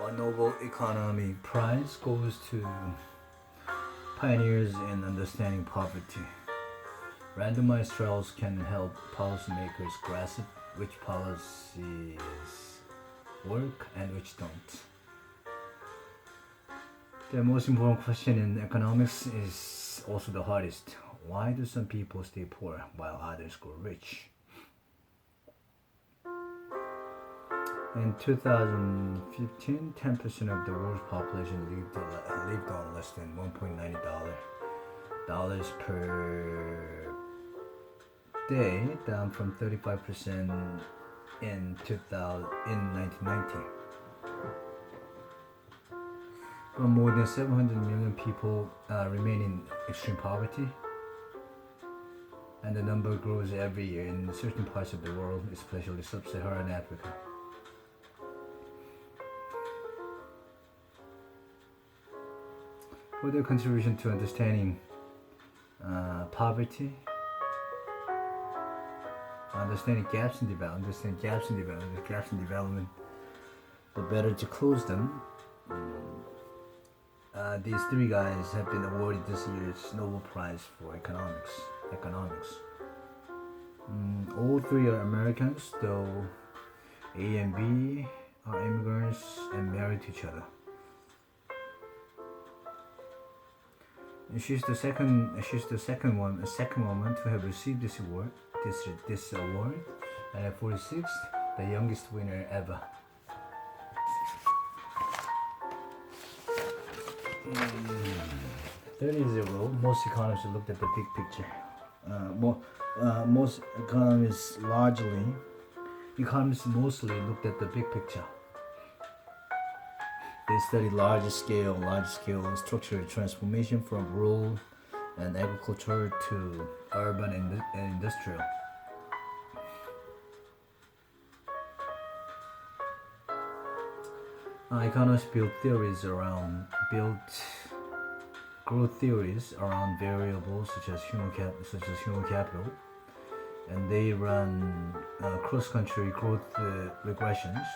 A Nobel Economy Prize goes to pioneers in understanding poverty. Randomized trials can help policymakers grasp which policies work and which don't. The most important question in economics is also the hardest. Why do some people stay poor while others grow rich? In 2015, 10% of the world's population lived on less than $1.90 per day, down from 35% in 1990. But more than 700 million people remain in extreme poverty, and the number grows every year in certain parts of the world, especially sub-Saharan Africa. For their contribution to understanding poverty, understanding gaps in development, the better to close them. These three guys have been awarded this year's Nobel Prize for economics. All three are Americans, though A and B are immigrants and married to each other. And she's the second woman to have received this award. And at 46, the youngest winner ever. 30 years ago, most economists looked at the big picture. Most economists mostly looked at the big picture. They studied large-scale structural transformation from rural and agricultural to urban and industrial. Economists built growth theories around variables such as human capital, and they run cross-country growth regressions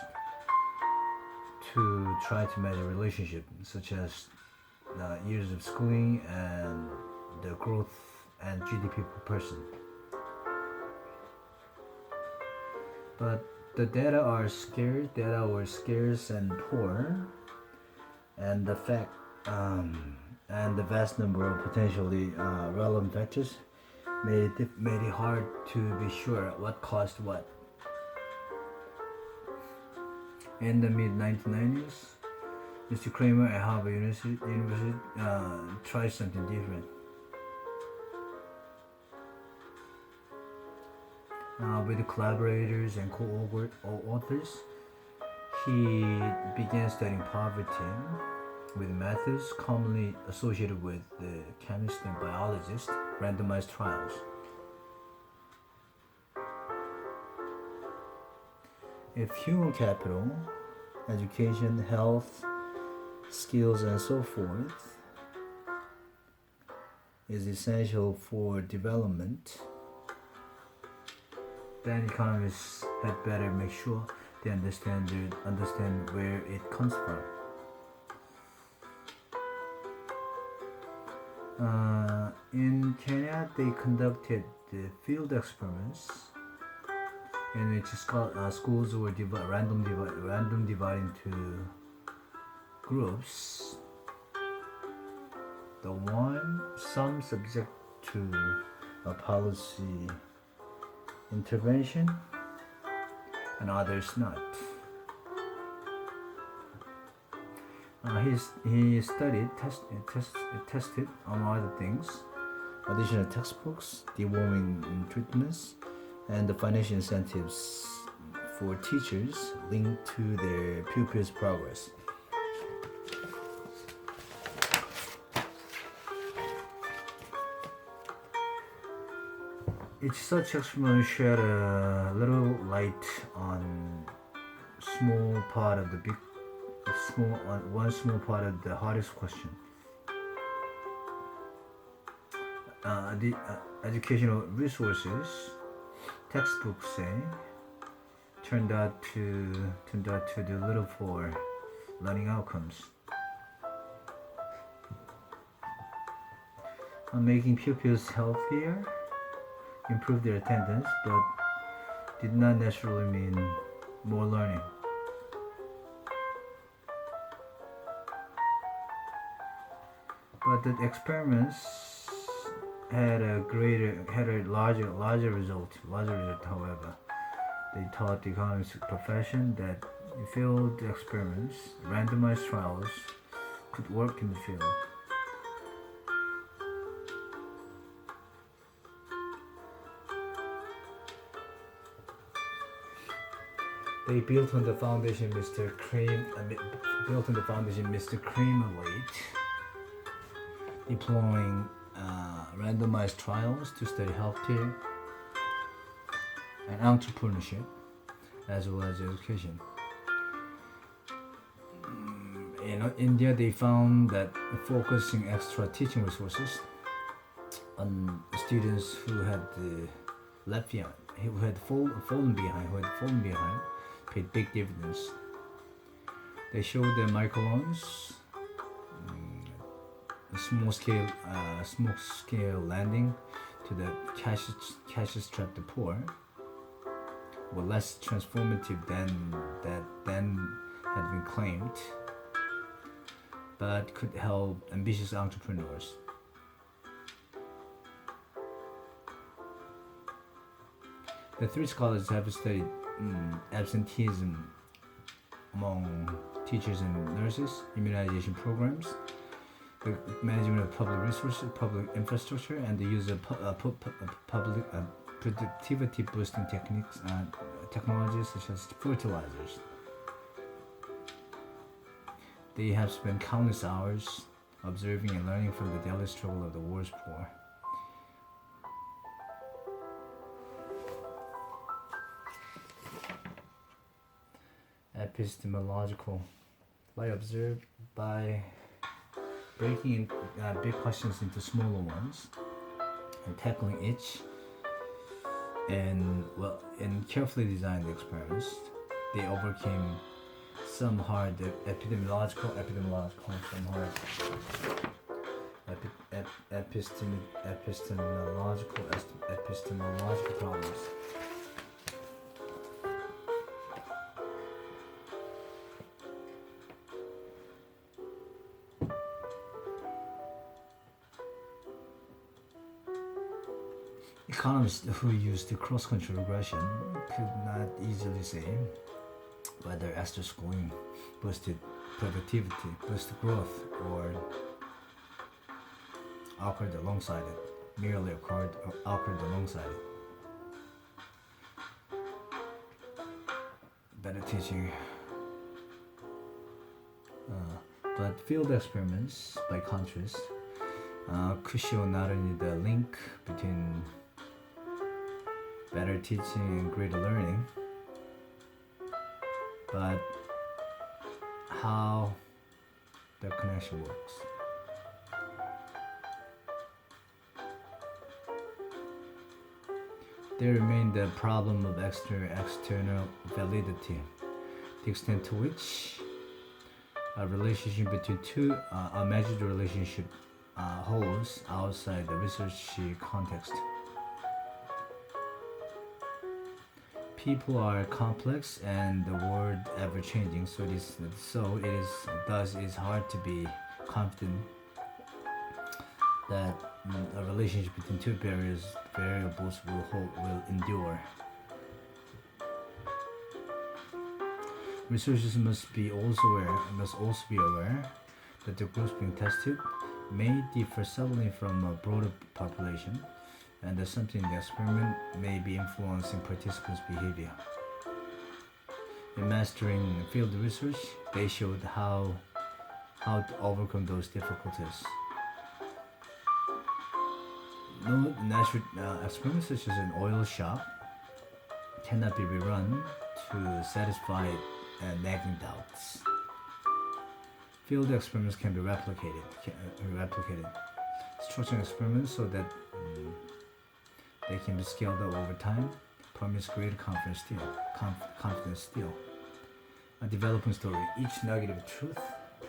to try to measure relationships such as years of schooling and the growth and GDP per person. But the data were scarce and poor, and the vast number of potentially relevant factors made it hard to be sure what caused what. In the mid-1990s, Mr. Kramer at Harvard University tried something different. With collaborators and co-authors, he began studying poverty with methods commonly associated with the chemist and biologist, randomized trials. If human capital, education, health, skills, and so forth is essential for development, then economists had better make sure they understand where it comes from. In Kenya, they conducted the field experiments in which schools were random divided into groups. Some subject to a policy intervention and others not. He tested, among other things, additional textbooks, deworming treatments, and the financial incentives for teachers linked to their pupils' progress. Each such experiment shed a little light on one small part of the hardest question. The educational resources, textbooks say, turned out to do little for learning outcomes. Making pupils healthier improved their attendance, but did not necessarily mean more learning. But the experiments had a larger result. However, they taught the economics profession that field experiments, randomized trials, could work in the field. They built on the foundation Mr. Cream laid, deploying randomized trials to study healthcare and entrepreneurship, as well as education. In India, they found that focusing extra teaching resources on students who had left behind, who had fallen behind, paid big dividends. They showed that microloans, small scale lending to the cash-strapped poor, were less transformative than had been claimed, but could help ambitious entrepreneurs. The three scholars have studied absenteeism among teachers and nurses, immunization programs, the management of public resources, public infrastructure, and the use of public productivity boosting technologies such as fertilizers. They have spent countless hours observing and learning from the daily struggle of the world's poor. Epistemological. I observed by breaking big questions into smaller ones and tackling each, and carefully designed experiments, they overcame some hard epistemological problems. Economists who used the cross-country regression could not easily say whether extra schooling boosted productivity, boosted growth, or occurred alongside it, merely occurred alongside it. Better teaching. But field experiments, by contrast, could show not only the link between better teaching and greater learning, but how the connection works. There remained the problem of external validity, the extent to which a relationship between a measured relationship holds outside the research context. People are complex and the world ever-changing, so it is hard to be confident that a relationship between two variables will endure. Researchers must also be aware that the groups being tested may differ subtly from a broader population, and that something in the experiment may be influencing participants' behavior. In mastering field research, they showed how to overcome those difficulties. No natural experiment such as an oil shop cannot be rerun to satisfy nagging doubts. Field experiments can be replicated. Structuring experiments so that they can be scaled up over time permits greater confidence still. A developing story. Each nugget of truth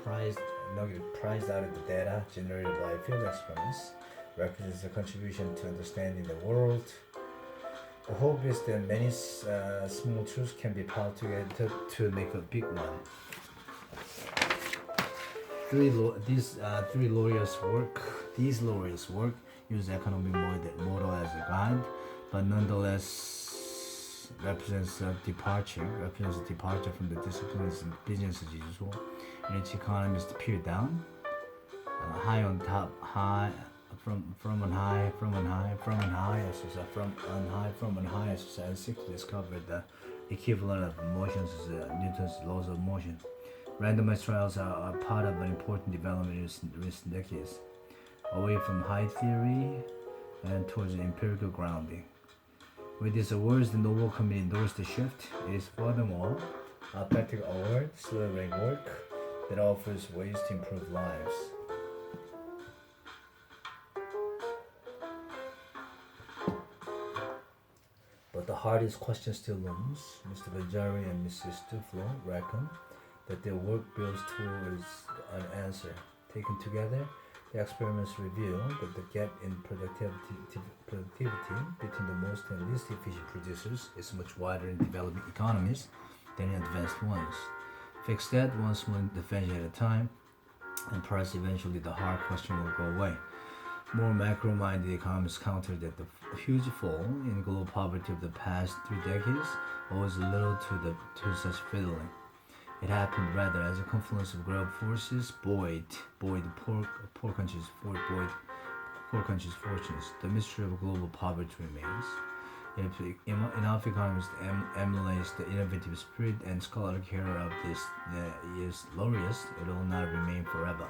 prized out of the data generated by field experiments represents a contribution to understanding the world. The hope is that many small truths can be piled together to make a big one. These lawyers work use economic model as a guide, but nonetheless represents a departure from the disciplines and business as usual. In which economists peer down, high on top, high from on high, exercise seek to discover the equivalent of motions as Newton's laws of motion. Randomized trials are part of an important development in recent decades, away from high theory and towards empirical grounding. With these awards, the Nobel Committee endorsed the shift. It is furthermore a practical award, slithering work that offers ways to improve lives. But the hardest question still looms. Mr. Bajari and Mrs. Duflo reckon that their work builds towards an answer. Taken together, the experiments reveal that the gap in productivity between the most and least efficient producers is much wider in developing economies than in advanced ones. Fix that one small intervention at a time, and perhaps eventually the hard question will go away. More macro-minded economists counter that the huge fall in global poverty of the past 3 decades owes little to such fiddling. It happened rather as a confluence of global forces buoyed poor countries' fortunes. The mystery of global poverty remains. If enough economists emulate the innovative spirit and scholarly care of this year's laureates, it will not remain forever.